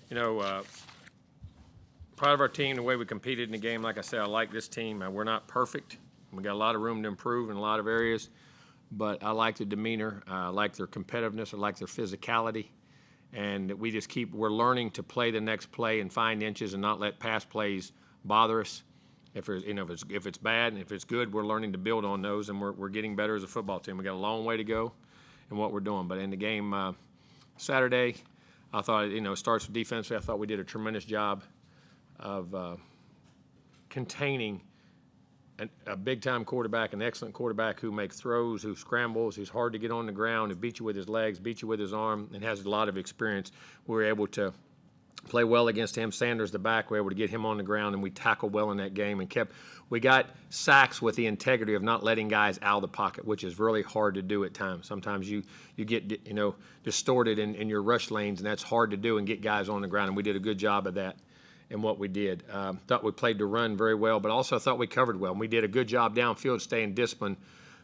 You know, proud of our team, the way we competed in the game. Like I said, I like this team. We're not perfect. We got a lot of room to improve in a lot of areas, but I like the demeanor. I like their competitiveness. I like their physicality. And we're learning to play the next play and find inches and not let past plays bother us. If it's bad and if it's good, we're learning to build on those, and we're getting better as a football team. We got a long way to go in what we're doing. But in the game Saturday, I thought, it starts with defensively. I thought we did a tremendous job of containing a big-time quarterback, an excellent quarterback who makes throws, who scrambles, who's hard to get on the ground, who beats you with his legs, beats you with his arm, and has a lot of experience. We were able to play well against him. Sanders, the back, we were able to get him on the ground, and we tackled well in that game and we got sacks with the integrity of not letting guys out of the pocket, which is really hard to do at times. Sometimes you get, distorted in your rush lanes, and that's hard to do and get guys on the ground, and we did a good job of that in what we did. Thought we played to run very well, but also thought we covered well. And we did a good job downfield staying disciplined.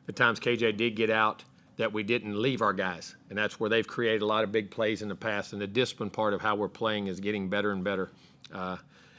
The times KJ did get out, that we didn't leave our guys. And that's where they've created a lot of big plays in the past. And the discipline part of how we're playing is getting better and better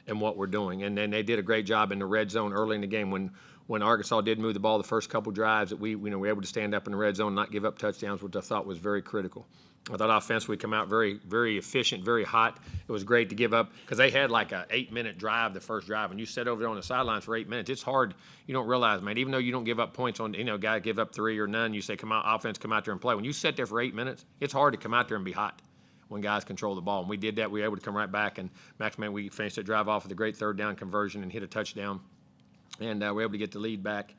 in what we're doing. And then they did a great job in the red zone early in the game when Arkansas did move the ball the first couple drives, that we were able to stand up in the red zone and not give up touchdowns, which I thought was very critical. I thought offensively we come out very, very efficient, very hot. It was great to give up because they had like a 8-minute drive, the first drive. When you sit over there on the sidelines for 8 minutes, it's hard. You don't realize, man, even though you don't give up points on, guy give up 3 or none, you say, come out, offense, come out there and play. When you sit there for 8 minutes, it's hard to come out there and be hot when guys control the ball. And we did that. We were able to come right back. And Max, man, we finished that drive off with a great third down conversion and hit a touchdown. And we were able to get the lead back.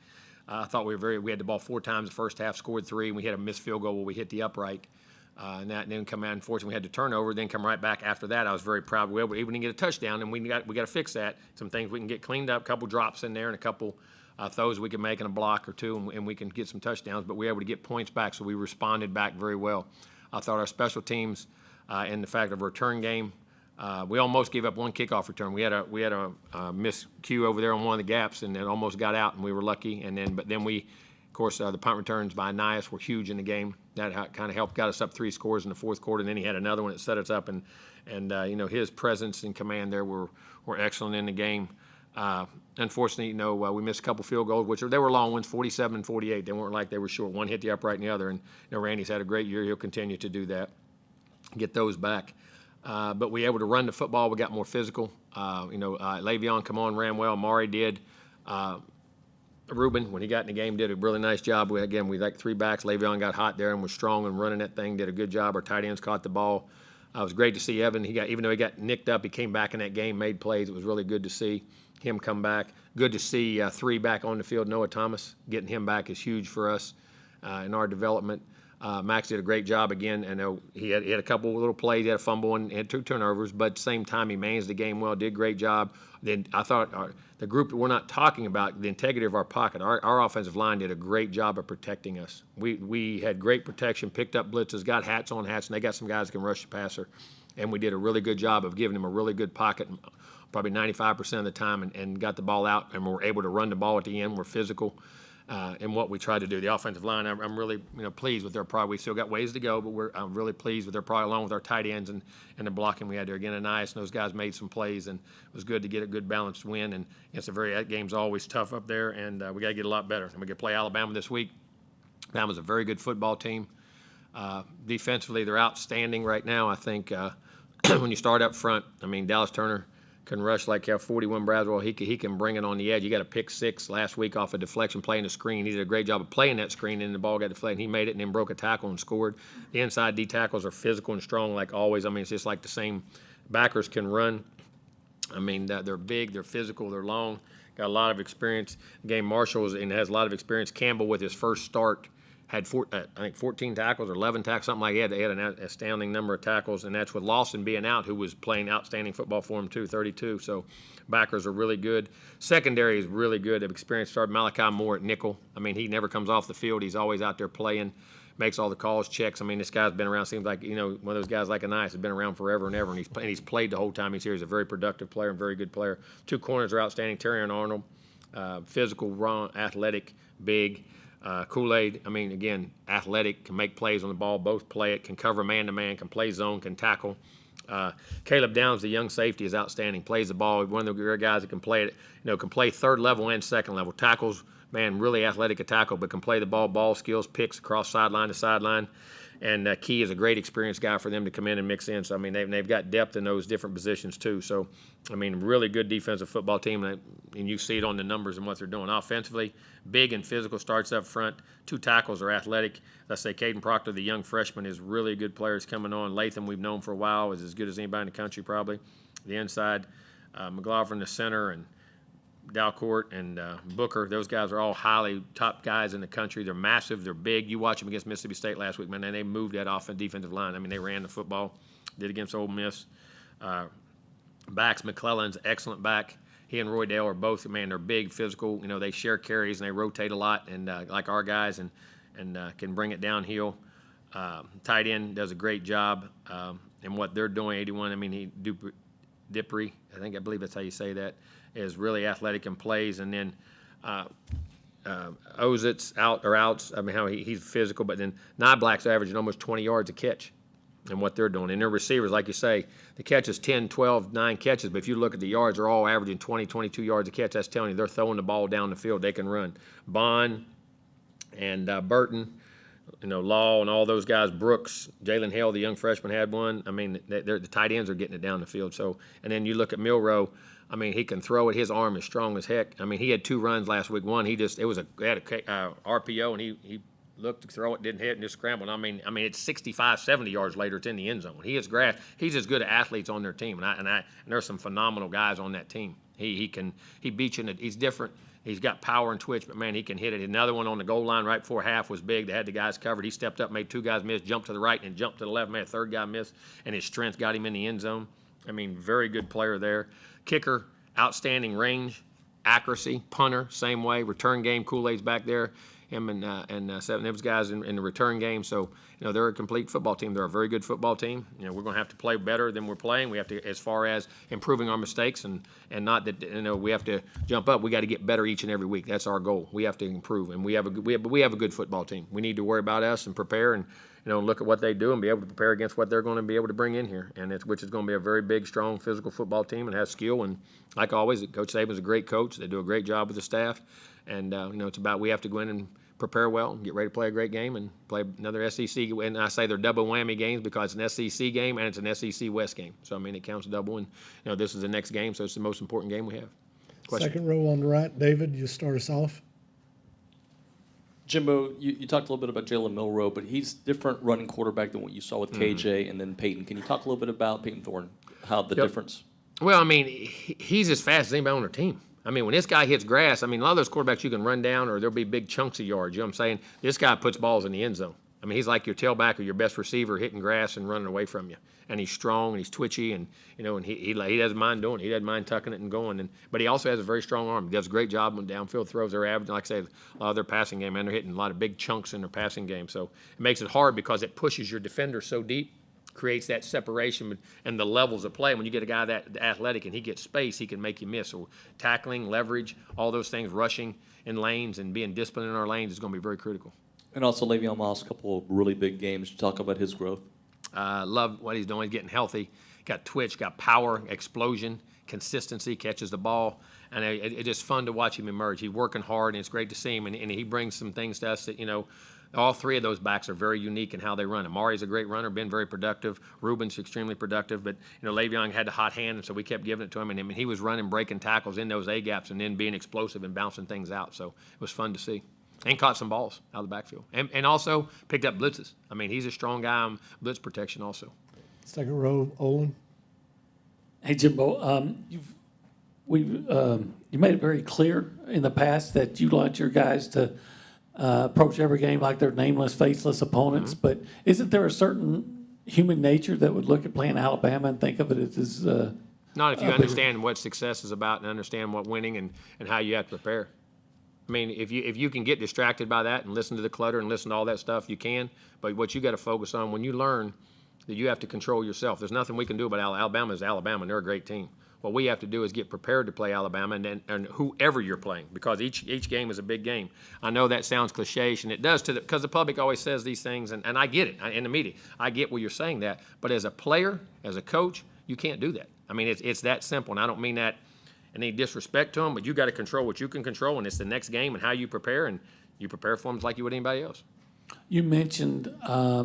I thought we had the ball 4 times the first half, scored 3, and we had a missed field goal where we hit the upright. And then come out, unfortunately, we had to turnover, then come right back after that. I was very proud. We were able to get a touchdown, and we got to fix that. Some things we can get cleaned up, a couple drops in there and a couple throws we can make in a block or two, and we can get some touchdowns. But we were able to get points back, so we responded back very well. I thought our special teams and the fact of a return game, we almost gave up one kickoff return. We had a miscue over there on one of the gaps, and it almost got out, and we were lucky. But then we, of course, the punt returns by Nias were huge in the game. That kind of helped, got us up 3 scores in the fourth quarter, and then he had another one that set us up. And his presence and command there were excellent in the game. Unfortunately, we missed a couple field goals, which they were long ones, 47 and 48. They weren't like they were short. One hit the upright and the other. And Randy's had a great year. He'll continue to do that, get those back. But we were able to run the football. We got more physical. Le'Veon come on, ran well. Mari did. Ruben, when he got in the game, did a really nice job. We like 3 backs. Le'Veon got hot there and was strong and running that thing, did a good job. Our tight ends caught the ball. It was great to see Evan. Even though he got nicked up, he came back in that game, made plays. It was really good to see him come back. Good to see 3 back on the field. Noah Thomas, getting him back is huge for us in our development. Max did a great job again. And he had a couple little plays. He had a fumble and had 2 turnovers, but at the same time, he managed the game well, did a great job. Then I thought the group that we're not talking about, the integrity of our pocket, our offensive line did a great job of protecting us. We had great protection, picked up blitzes, got hats on hats, and they got some guys that can rush the passer. And we did a really good job of giving them a really good pocket, probably 95% of the time, and got the ball out, and we were able to run the ball at the end. We're physical. And what we tried to do. The offensive line, I'm really pleased with their product. We still got ways to go, but I'm really pleased with their product, along with our tight ends and the blocking we had there. Again, Anais and those guys made some plays, and it was good to get a good balanced win. And that game's always tough up there, and we got to get a lot better. And we got to play Alabama this week. Alabama's a very good football team. Defensively, they're outstanding right now. I think when you start up front, Dallas Turner can rush like 41 Braswell. He can bring it on the edge. He got a pick 6 last week off a deflection play in the screen. He did a great job of playing that screen, and the ball got deflected. He made it and then broke a tackle and scored. The inside D tackles are physical and strong like always. It's just like the same. Backers can run. They're big, they're physical, they're long. Got a lot of experience. Again, Marshall has a lot of experience. Campbell, with his first start, had 14 tackles or 11 tackles, something like that. They had an astounding number of tackles, and that's with Lawson being out, who was playing outstanding football for him too, 32. So backers are really good. Secondary is really good. Of experience started Malachi Moore at nickel. He never comes off the field. He's always out there playing, makes all the calls, checks. This guy's been around. Seems like one of those guys like Anais has been around forever and ever, and he's played the whole time he's here. He's a very productive player and very good player. 2 corners are outstanding. Terry and Arnold, physical, raw, athletic, big. Kool-Aid, again, athletic, can make plays on the ball, both play it, can cover man-to-man, can play zone, can tackle. Caleb Downs, the young safety, is outstanding. Plays the ball. One of the guys that can play it. Can play third level and second level. Tackles, man, really athletic at tackle, but can play the ball skills, picks across sideline to sideline. And Key is a great experienced guy for them to come in and mix in. So, I mean, they've got depth in those different positions, too. So, I mean, really good defensive football team. And you see it on the numbers and what they're doing. Offensively, big and physical starts up front. 2 tackles are athletic. Let's say Caden Proctor, the young freshman, is really a good player. He's coming on. Latham, we've known for a while, is as good as anybody in the country probably. The inside, McLaughlin, the center, and Dalcourt and Booker, those guys are all highly top guys in the country. They're massive. They're big. You watch them against Mississippi State last week, man, and they moved that defensive line. I mean, they ran the football, did against Ole Miss. Backs, McClellan's excellent back. He and Roy Dale are both, man, they're big, physical. They share carries and they rotate a lot, and like our guys, and can bring it downhill. Tight end does a great job in what they're doing. 81, I mean, Dipri, I believe that's how you say that, is really athletic and plays. And then Ozit's outs. I mean, how he's physical, but then Niblack's averaging almost 20 yards a catch and what they're doing. And their receivers, like you say, the catches 10, 12, 9 catches, but if you look at the yards, they're all averaging 20, 22 yards a catch. That's telling you they're throwing the ball down the field. They can run. Bond and Burton, Law and all those guys, Brooks, Jalen Hale, the young freshman, had one. I mean, the tight ends are getting it down the field. So, and then you look at Milroe. I mean, he can throw it. His arm is strong as heck. I mean, he had 2 runs last week. One, he had a RPO, and he looked to throw it, didn't hit, and just scrambled. I mean, it's 65, 70 yards later. It's in the end zone. He's as good at athletes on their team, and there's some phenomenal guys on that team. He beats you. He's different. He's got power and twitch, but, man, he can hit it. Another one on the goal line right before half was big. They had the guys covered. He stepped up, made 2 guys miss, jumped to the right, and jumped to the left, made a 3rd guy miss, and his strength got him in the end zone. I mean, very good player there. Kicker, outstanding range, accuracy. Punter, same way. Return game, Kool-Aid's back there. Him and Seven, those guys in the return game. So, they're a complete football team. They're a very good football team. We're going to have to play better than we're playing. We have to, as far as improving our mistakes, and not that we have to jump up. We got to get better each and every week. That's our goal. We have to improve, and we have a good football team. We need to worry about us and prepare, and look at what they do and be able to prepare against what they're going to be able to bring in here, which is going to be a very big, strong, physical football team and has skill. And like always, Coach Saban's a great coach. They do a great job with the staff, and it's about we have to go in and prepare well and get ready to play a great game and play another SEC. And I say they're double whammy games because it's an SEC game and it's an SEC West game. So, I mean, it counts double. And, this is the next game, so it's the most important game we have. Question? Second row on the right. David, you start us off. Jimbo, you talked a little bit about Jalen Milroe, but he's different running quarterback than what you saw with KJ and then Peyton. Can you talk a little bit about Peyton Thorne, how the difference? Well, I mean, he's as fast as anybody on their team. I mean, when this guy hits grass, I mean, a lot of those quarterbacks you can run down or there'll be big chunks of yards. You know what I'm saying? This guy puts balls in the end zone. I mean, he's like your tailback or your best receiver hitting grass and running away from you. And he's strong and he's twitchy and, and he doesn't mind doing it. He doesn't mind tucking it and going. But he also has a very strong arm. He does a great job on downfield throws. They're averaging, like I said, a lot of their passing game, and they're hitting a lot of big chunks in their passing game. So it makes it hard because it pushes your defender so deep, creates that separation and the levels of play. When you get a guy that athletic and he gets space, he can make you miss. So tackling, leverage, all those things, rushing in lanes and being disciplined in our lanes is going to be very critical. And also Le'Veon Moss, a couple of really big games. Talk about his growth. Love what he's doing. He's getting healthy. Got twitch, got power, explosion, consistency, catches the ball. And it's just fun to watch him emerge. He's working hard, and it's great to see him. And he brings some things to us that, all 3 of those backs are very unique in how they run. Amari's a great runner, been very productive. Ruben's extremely productive. But, Le'Veon had the hot hand, and so we kept giving it to him. And he was running, breaking tackles in those A-gaps and then being explosive and bouncing things out. So it was fun to see. And caught some balls out of the backfield. And also picked up blitzes. I mean, he's a strong guy on blitz protection also. Second row, Olin. Hey, Jimbo, you made it very clear in the past that you want your guys to approach every game like they're nameless, faceless opponents. Mm-hmm. But isn't there a certain human nature that would look at playing Alabama and think of it as not if you understand what success is about and understand what winning and how you have to prepare. I mean, if you can get distracted by that and listen to the clutter and listen to all that stuff, you can. But what you got to focus on when you learn that you have to control yourself. There's nothing we can do about Alabama is Alabama, and they're a great team. What we have to do is get prepared to play Alabama and whoever you're playing, because each game is a big game. I know that sounds cliche, and it does because the public always says these things, and I get it in the media. I get where you're saying that, but as a player, as a coach, you can't do that. I mean, it's that simple, and I don't mean that in any disrespect to them, but you got to control what you can control, and it's the next game and how you prepare, and you prepare for them like you would anybody else. You mentioned,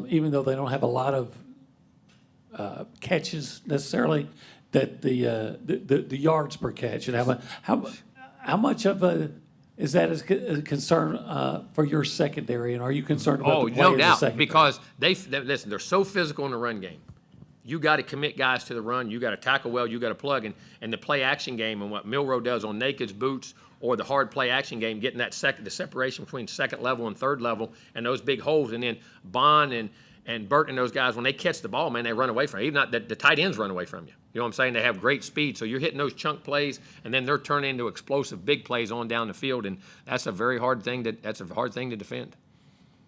even though they don't have a lot of catches necessarily, that the yards per catch, and how much of a is that a concern for your secondary, and are you concerned about the play no of the doubt, secondary? because listen, they're so physical in the run game. You got to commit guys to the run. You got to tackle well. You got to plug. And the play action game and what Milroe does on nakeds, boots, or the hard play action game, getting that the separation between second level and third level and those big holes. And then Bond and Burton and those guys, when they catch the ball, man, they run away from you. Even not the tight ends run away from you. You know what I'm saying? They have great speed. So you're hitting those chunk plays, and then they're turning into explosive big plays on down the field. And that's a very hard thing to defend.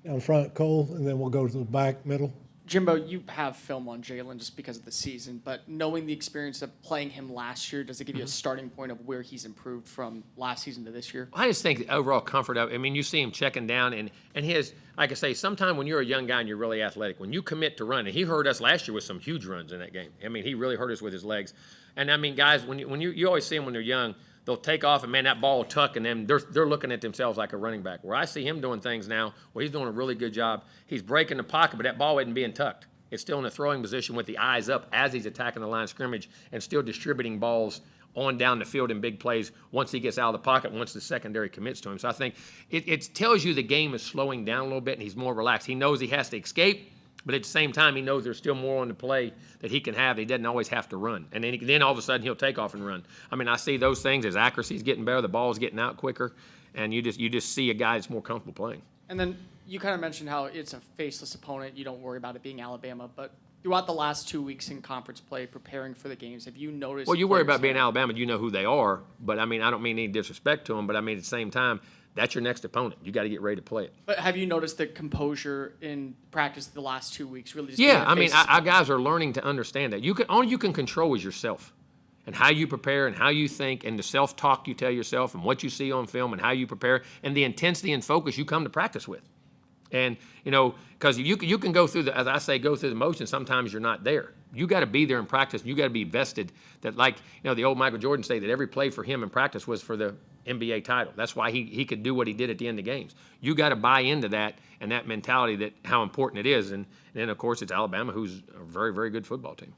Down front, Cole, and then we'll go to the back middle. Jimbo, you have film on Jalen just because of the season, but knowing the experience of playing him last year, does it give you a starting point of where he's improved from last season to this year? I just think the overall comfort of, I mean, you see him checking down, and his, like I say, sometimes when you're a young guy and you're really athletic, when you commit to run, and he hurt us last year with some huge runs in that game. I mean, he really hurt us with his legs. And I mean, guys, when you always see them when they're young, they'll take off, and man, that ball will tuck, and then they're looking at themselves like a running back. Where I see him doing things now, where he's doing a really good job. He's breaking the pocket, but that ball isn't being tucked. It's still in the throwing position with the eyes up as he's attacking the line of scrimmage and still distributing balls on down the field in big plays once he gets out of the pocket, once the secondary commits to him. So I think it tells you the game is slowing down a little bit and he's more relaxed. He knows he has to escape, but at the same time, he knows there's still more on the play that he can have. He doesn't always have to run. And then all of a sudden, he'll take off and run. I mean, I see those things. His accuracy's getting better. The ball's getting out quicker. And you just see a guy that's more comfortable playing. And then you kind of mentioned how it's a faceless opponent. You don't worry about it being Alabama, but throughout the last 2 weeks in conference play, preparing for the games, have you noticed? Well, you worry about players being Alabama. You know who they are. But, I mean, I don't mean any disrespect to them. But, I mean, at the same time, that's your next opponent. You got to get ready to play it. But have you noticed the composure in practice the last 2 weeks? Really, just Yeah, being I mean, faceless our guys are learning to understand that. All you can control is yourself and how you prepare and how you think and the self-talk you tell yourself and what you see on film and how you prepare and the intensity and focus you come to practice with. And, you know, because you can go through as I say, go through the motions. Sometimes you're not there. You got to be there in practice. You got to be vested that, like, you know, the old Michael Jordan say that every play for him in practice was for the NBA title. That's why he could do what he did at the end of games. You got to buy into that and that mentality that how important it is. And then, of course, it's Alabama, who's a very, very good football team.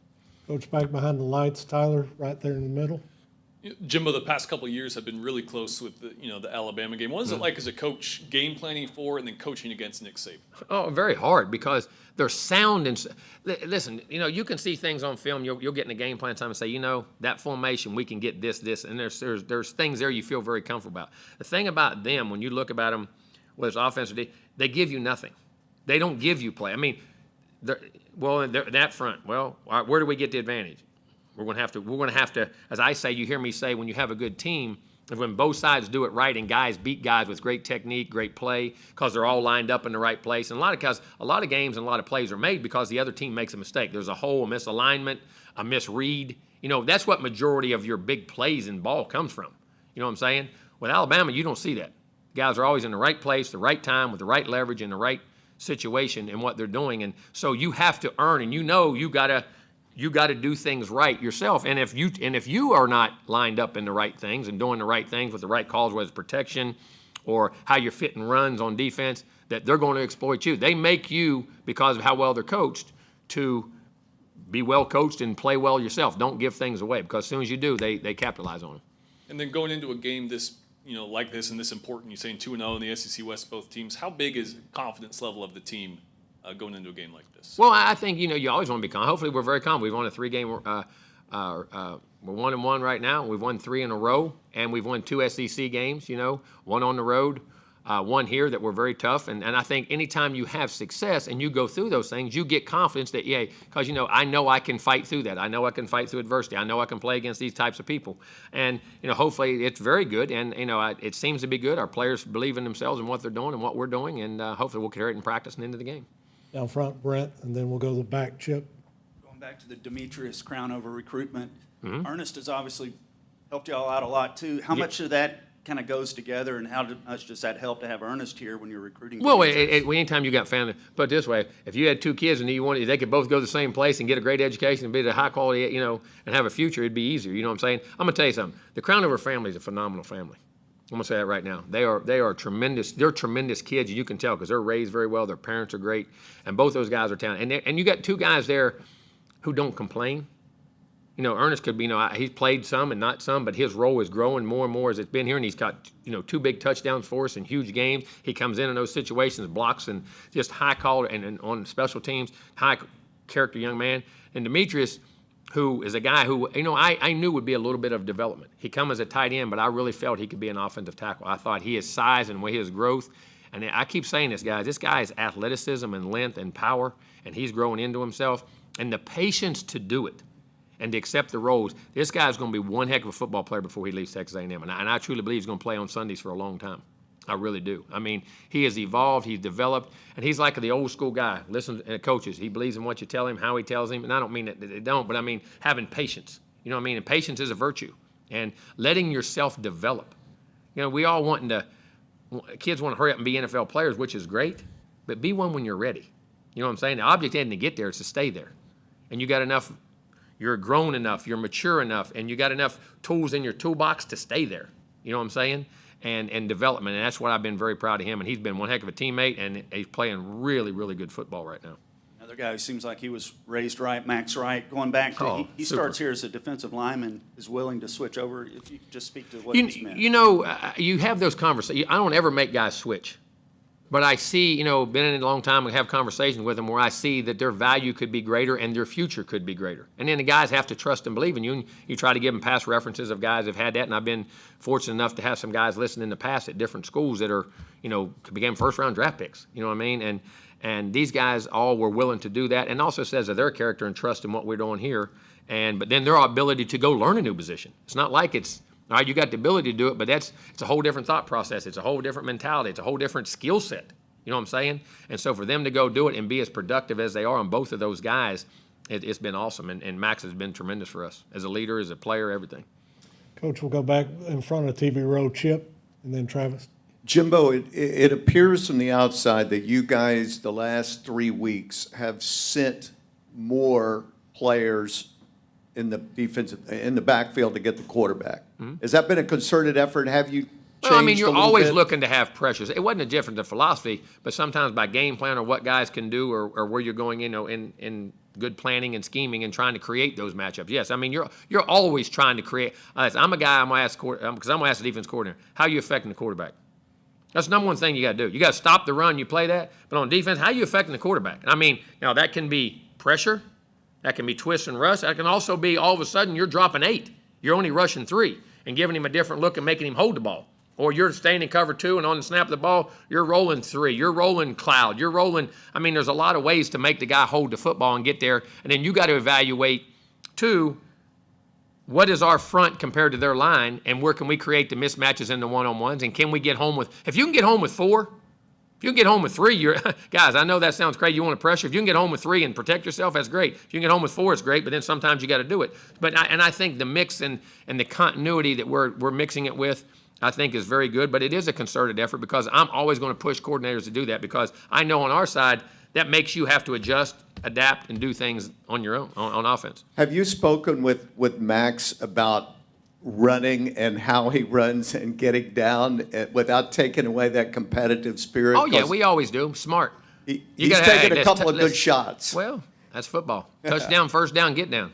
Coach back behind the lights, Tyler, right there in the middle. Jimbo, the past couple of years have been really close with the Alabama game. What is it like as a coach, game planning for and then coaching against Nick Saban? Oh, very hard because they're sound and listen. You know, you can see things on film. You'll get in the game plan time and say, you know, that formation we can get this, and there's things there you feel very comfortable about. The thing about them, when you look about them, whether it's offensive, they give you nothing. They don't give you play. I mean, they're that front. Well, where do we get the advantage? We're going to have to, as I say, you hear me say, when you have a good team, and when both sides do it right and guys beat guys with great technique, great play, because they're all lined up in the right place. And a lot of games and a lot of plays are made because the other team makes a mistake. There's a hole, a misalignment, a misread. You know, that's what majority of your big plays in ball comes from. You know what I'm saying? With Alabama, you don't see that. Guys are always in the right place, the right time, with the right leverage, in the right situation in what they're doing. And so you have to earn, and you know you got to do things right yourself. And if you are not lined up in the right things and doing the right things with the right calls, whether it's protection or how you're fitting runs on defense, that they're going to exploit you. They make you, because of how well they're coached, to be well coached and play well yourself. Don't give things away, because as soon as you do, they capitalize on them. And then going into a game like this and this important, you're saying 2-0 in the SEC West, both teams. How big is confidence level of the team going into a game like this? Well, I think, you always want to be confident. Hopefully we're very confident. We've won a 3-game, we're 1-1 right now. We've won 3 in a row, and we've won 2 SEC games, one on the road, one here that were very tough. And I think anytime you have success and you go through those things, you get confidence that, because, I know I can fight through that. I know I can fight through adversity. I know I can play against these types of people. And, hopefully it's very good. And, it seems to be good. Our players believe in themselves and what they're doing and what we're doing. And hopefully we'll carry it in practice and into the game. Down front, Brent, and then we'll go to the back, Chip. Going back to the Demetrius Crownover recruitment, Ernest has obviously helped y'all out a lot too. How much of that kind of goes together, and how much does that help to have Ernest here when you're recruiting? Well, Demetrius? anytime you got family, put it this way, if you had two kids and they could both go to the same place and get a great education and be at a high quality, and have a future, it'd be easier. You know what I'm saying? I'm gonna tell you something. The Crownover family is a phenomenal family. I'm gonna say that right now. They are tremendous. They're tremendous kids, and you can tell because they're raised very well. Their parents are great, and both those guys are talented. And you got two guys there who don't complain. Ernest could be, he's played some and not some, but his role is growing more and more as it's been here, and he's got, 2 big touchdowns for us in huge games. He comes in those situations, blocks, and just high collar, and on special teams, high character young man. And Demetrius, who is a guy who, I knew would be a little bit of development. He come as a tight end, but I really felt he could be an offensive tackle. I thought his size and his growth, and I keep saying this, guys, this guy is athleticism and length and power, and he's growing into himself, and the patience to do it and to accept the roles. This guy's going to be one heck of a football player before he leaves Texas A&M, and I truly believe he's going to play on Sundays for a long time. I really do. I mean, he has evolved, he's developed, and he's like the old school guy. Listen to coaches. He believes in what you tell him, how he tells him, and I don't mean that they don't, but I mean having patience. You know what I mean? And patience is a virtue, and letting yourself develop. We all kids want to hurry up and be NFL players, which is great, but be one when you're ready. You know what I'm saying? The object isn't to get there, it's to stay there. And you got enough. You're grown enough, you're mature enough, and you got enough tools in your toolbox to stay there. You know what I'm saying? And development, and that's what I've been very proud of him. And he's been one heck of a teammate, and he's playing really, really good football right now. Another guy who seems like he was raised right, Max Wright, going back to, he starts here as a defensive lineman, is willing to switch over. If you could just speak to what he's meant. You have those conversations. I don't ever make guys switch. But I see, been in it a long time and have conversations with them where I see that their value could be greater and their future could be greater. And then the guys have to trust and believe in you. And you try to give them past references of guys that have had that. And I've been fortunate enough to have some guys listen in the past at different schools that are, became first-round draft picks. You know what I mean? And these guys all were willing to do that. And also says of their character and trust in what we're doing here. But then their ability to go learn a new position. It's not like it's, all right, you got the ability to do it, but it's a whole different thought process. It's a whole different mentality. It's a whole different skill set. You know what I'm saying? And so for them to go do it and be as productive as they are on both of those guys, it's been awesome. And Max has been tremendous for us as a leader, as a player, everything. Coach, we'll go back in front of TV row, Chip, and then Travis. Jimbo, it appears from the outside that you guys, the last 3 weeks, have sent more players in the backfield to get the quarterback. Has that been a concerted effort? Have you changed Well, I mean, you're a little always bit? looking to have pressures. It wasn't a difference in philosophy, but sometimes by game plan or what guys can do or where you're going, in good planning and scheming and trying to create those matchups. Yes, I mean, you're always trying to create. I'm a guy, I'm going to ask the defense coordinator, how are you affecting the quarterback? That's the number one thing you got to do. You got to stop the run, you play that. But on defense, how are you affecting the quarterback? I mean, that can be pressure. That can be twist and rush. That can also be all of a sudden you're dropping 8. You're only rushing 3 and giving him a different look and making him hold the ball. Or you're staying in cover 2 and on the snap of the ball, you're rolling 3. You're rolling cloud. You're rolling. I mean, there's a lot of ways to make the guy hold the football and get there. And then you got to evaluate, 2, what is our front compared to their line and where can we create the mismatches in the one-on-ones? And can we get home with, if you can get home with 4, if you can get home with 3, guys, I know that sounds crazy. You want to pressure. If you can get home with 3 and protect yourself, that's great. If you can get home with 4, it's great. But then sometimes you got to do it. I think the mix and the continuity that we're mixing it with, I think is very good. But it is a concerted effort because I'm always going to push coordinators to do that because I know on our side that makes you have to adjust, adapt, and do things on your own on offense. Have you spoken with Max about running and how he runs and getting down without taking away that competitive spirit? Oh, yeah, we always do. Smart. He's gotta- taken hey, a couple of good let's- shots. Well, that's football. Touchdown, first down, get down.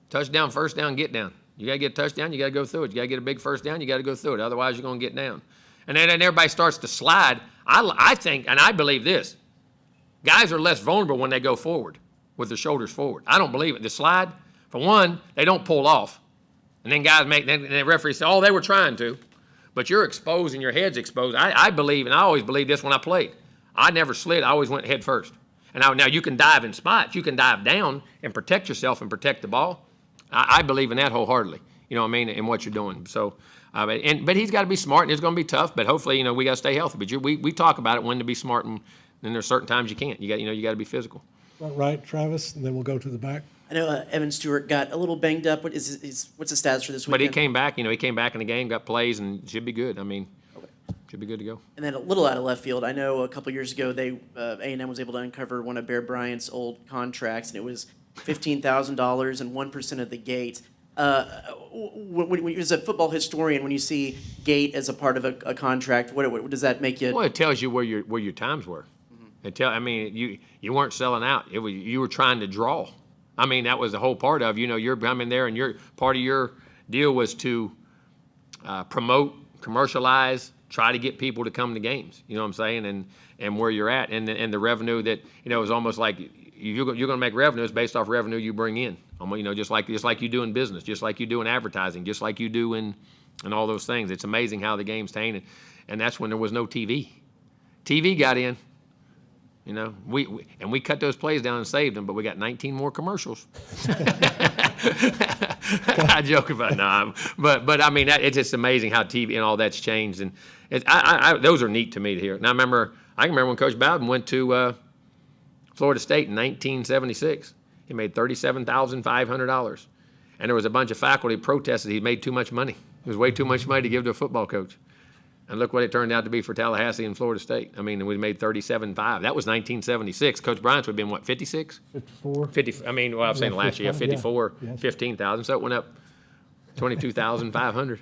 Touchdown, first down, get down. You got to get a touchdown, you got to go through it. You got to get a big first down, you got to go through it. Otherwise, you're going to get down. And then everybody starts to slide. I think, and I believe this, guys are less vulnerable when they go forward with their shoulders forward. I don't believe it. The slide, for one, they don't pull off. And then guys then the referee say, they were trying to. But you're exposed and your head's exposed. I believe, and I always believed this when I played. I never slid. I always went head first. And now you can dive in spots. You can dive down and protect yourself and protect the ball. I believe in that wholeheartedly, you know what I mean, in what you're doing. So, but he's got to be smart, and it's going to be tough. But hopefully, we got to stay healthy. But we talk about it when to be smart, and then there's certain times you can't. You got to be physical. Front right, Travis, and then we'll go to the back. I know Evan Stewart got a little banged up. What's the status for this But he weekend? came back, he came back in the game, got plays, and should be good. I mean, should be good to go. And then a little out of left field, I know a couple years ago A&M was able to uncover one of Bear Bryant's old contracts, and it was $15,000 and 1% of the gate. As a football historian, when you see gate as a part of a contract, what does that make you? Well, it tells you where your times were. I mean, you weren't selling out. You were trying to draw. I mean, that was the whole part of, you're coming there, and part of your deal was to promote, commercialize, try to get people to come to games. You know what I'm saying? And where you're at, and the revenue that it was almost like you're going to make revenues based off revenue you bring in. Just like you do in business, just like you do in advertising, just like you do in all those things. It's amazing how the game's tainted, and that's when there was no TV. TV got in. We cut those plays down and saved them, but we got 19 more commercials. I joke about but I mean it's just amazing how TV and all that's changed, and those are neat to me to hear. And I can remember when Coach Bowden went to Florida State in 1976. He made $37,500, and there was a bunch of faculty protested he made too much money. It was way too much money to give to a football coach. And look what it turned out to be for Tallahassee and Florida State. I mean, we made $37,500. That was 1976. Coach Bryant's would have been, what, 56? 54. 50. I mean, well, I was saying last year, 54, yeah. 15,000. So it went up 22,500.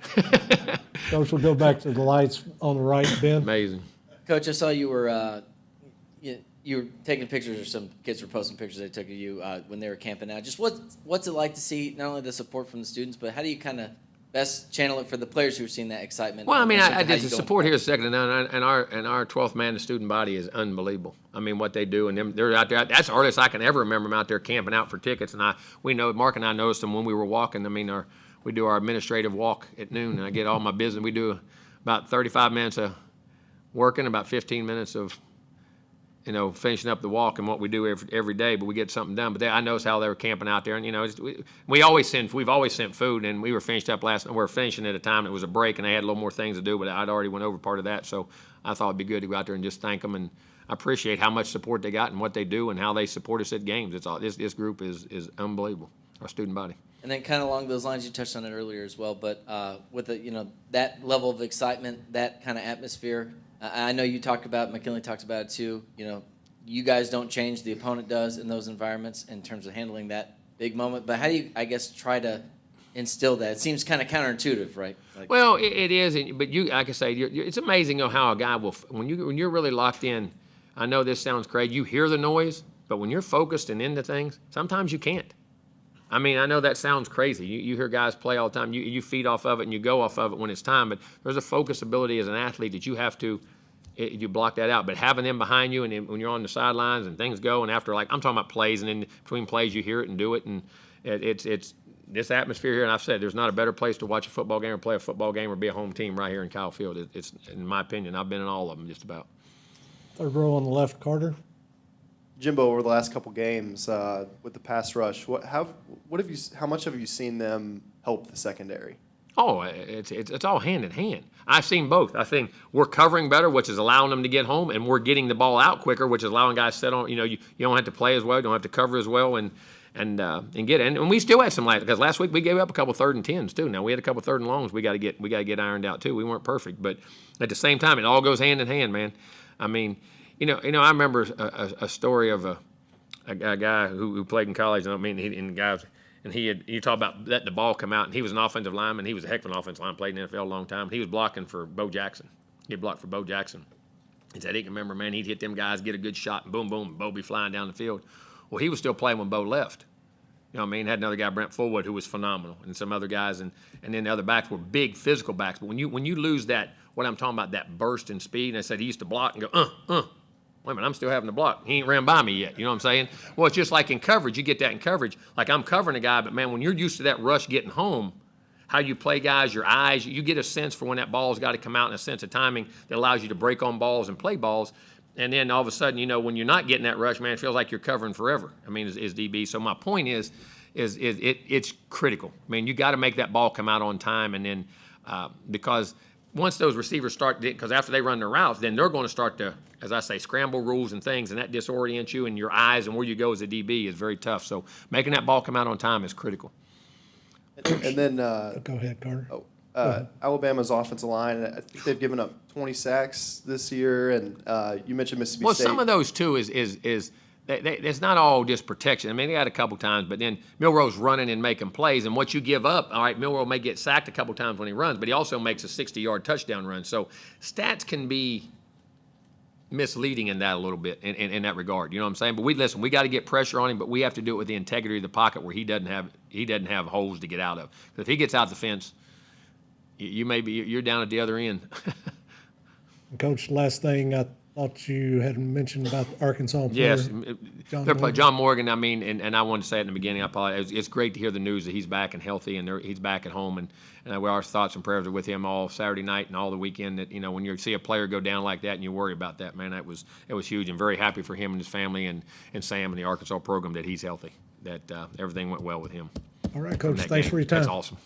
Coach, we'll go back to the lights on the right, Ben. Amazing. Coach, I saw you were you were taking pictures, or some kids were posting pictures they took of you when they were camping out. Just what's it like to see not only the support from the students, but how do you kind of best channel it for the players who are seeing that excitement? Well, I mean, How the you go support about here is second to none, and our 12th man, the student body, is unbelievable. I mean, what they do, and they're out there. That's the earliest I can ever remember them out there camping out for tickets. And we know Mark and I noticed them when we were walking. I mean, we do our administrative walk at noon, and I get all my business. We do about 35 minutes of working, about 15 minutes of finishing up the walk, and what we do every day, but we get something done. But I noticed how they were camping out there, and we've always sent food, and we were finished up we were finishing at a time. It was a break, and they had a little more things to do, but I'd already went over part of that, so I thought it'd be good to go out there and just thank them, and I appreciate how much support they got and what they do and how they support us at games. This group is unbelievable, our student body. And then kind of along those lines, you touched on it earlier as well, but with that level of excitement, that kind of atmosphere. I know you talked about, McKinley talks about it too, you guys don't change, the opponent does in those environments in terms of handling that big moment. But how do you, I guess, try to instill that? It seems kind of counterintuitive, right? Well, it is, but like I say, it's amazing how a guy will, when you're really locked in. I know this sounds crazy. You hear the noise, but when you're focused and into things, sometimes you can't. I mean, I know that sounds crazy. You hear guys play all the time. You feed off of it and you go off of it when it's time. But there's a focus ability as an athlete that you have to. You block that out. But having them behind you, and then when you're on the sidelines and things go, and after, like, I'm talking about plays, and in between plays you hear it and do it, and it's this atmosphere here. And I've said there's not a better place to watch a football game or play a football game or be a home team right here in Kyle Field. It's in my opinion. I've been in all of them just about. Third row on the left, Carter. Jimbo, over the last couple games with the pass rush, how much have you seen them help the secondary? Oh, it's all hand in hand. I've seen both. I think we're covering better, which is allowing them to get home, and we're getting the ball out quicker, which is allowing guys to sit on. You don't have to play as well, you don't have to cover as well, and get in. And we still had some because last week we gave up a couple 3rd and 10s too. Now we had a couple 3rd and longs we got to get ironed out too. We weren't perfect, but at the same time, it all goes hand in hand, man. I mean, I remember a story of a guy who played in college. You talk about letting the ball come out, and he was an offensive lineman. He was a heck of an offensive lineman, played in the NFL a long time. He was blocking for Bo Jackson. He blocked for Bo Jackson. He said he can remember, man, he'd hit them guys, get a good shot, and boom, boom, Bo be flying down the field. Well, he was still playing when Bo left. You know what I mean? Had another guy, Brent Fullwood, who was phenomenal, and some other guys, and then the other backs were big physical backs. But when you lose that, what I'm talking about, that burst in speed, and I said he used to block and go, wait a minute, I'm still having to block. He ain't ran by me yet. You know what I'm saying? Well, it's just like in coverage. You get that in coverage. Like I'm covering a guy, but, man, when you're used to that rush getting home, how you play guys, your eyes, you get a sense for when that ball's got to come out, and a sense of timing that allows you to break on balls and play balls. And then all of a sudden, when you're not getting that rush, man, it feels like you're covering forever. I mean, is DB. So my point is it's critical. I mean, you got to make that ball come out on time, and then because once those receivers start, because after they run their routes, then they're going to start to, as I say, scramble rules and things, and that disorients you, and your eyes and where you go as a DB is very tough. So making that ball come out on time is critical. And then Go ahead, Carter. Alabama's offensive line, I think they've given up 20 sacks this year, and you mentioned Mississippi Well, State. some of those too is it's not all just protection. I mean, they had a couple times, but then Milroe's running and making plays, and what you give up, all right, Milroe may get sacked a couple times when he runs, but he also makes a 60-yard touchdown run. So stats can be misleading in that a little bit in that regard. You know what I'm saying? But we got to get pressure on him, but we have to do it with the integrity of the pocket where he doesn't have holes to get out of. If he gets out the fence, you're down at the other end. Coach, last thing, I thought you had mentioned about the Arkansas player. Yes, John they're Morgan. John Morgan. I mean, and I wanted to say it in the beginning. I apologize. It's great to hear the news that he's back and healthy, and he's back at home. And our thoughts and prayers are with him all Saturday night and all the weekend. That when you see a player go down like that and you worry about that, man, it was huge. And very happy for him and his family and Sam and the Arkansas program that he's healthy. That everything went well with him. All right, from Coach, that thanks game. for your time. That's awesome.